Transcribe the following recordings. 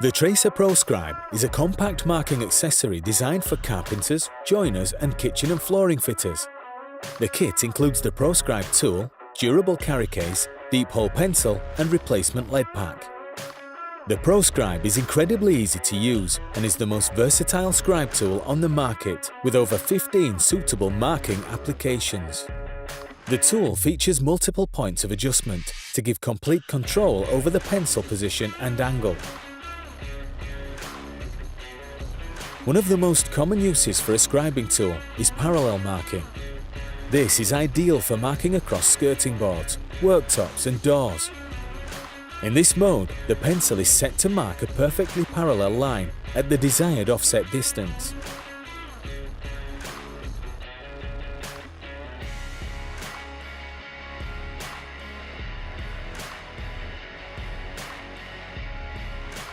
The TRACER ProScribe is a compact marking accessory designed for carpenters, joiners and kitchen and flooring fitters. The kit includes the ProScribe tool, durable carry case, deep hole pencil and replacement lead pack. The ProScribe is incredibly easy to use and is the most versatile scribe tool on the market with over 15 suitable marking applications. The tool features multiple points of adjustment to give complete control over the pencil position and angle. One of the most common uses for a scribing tool is parallel marking. This is ideal for marking across skirting boards, worktops and doors. In this mode, the pencil is set to mark a perfectly parallel line at the desired offset distance.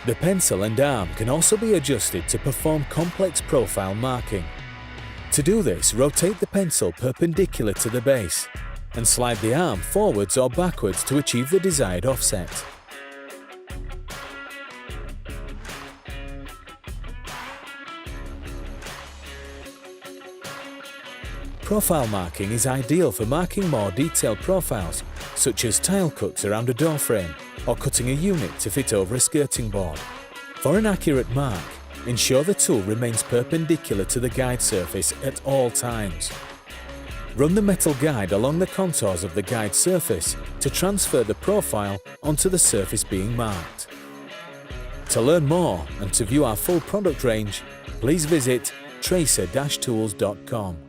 The pencil and arm can also be adjusted to perform complex profile marking. To do this, rotate the pencil perpendicular to the base and slide the arm forwards or backwards to achieve the desired offset. Profile marking is ideal for marking more detailed profiles, such as tile cuts around a door frame or cutting a unit to fit over a skirting board. For an accurate mark, ensure the tool remains perpendicular to the guide surface at all times. Run the metal guide along the contours of the guide surface to transfer the profile onto the surface being marked. To learn more and to view our full product range, please visit tracer-tools.com.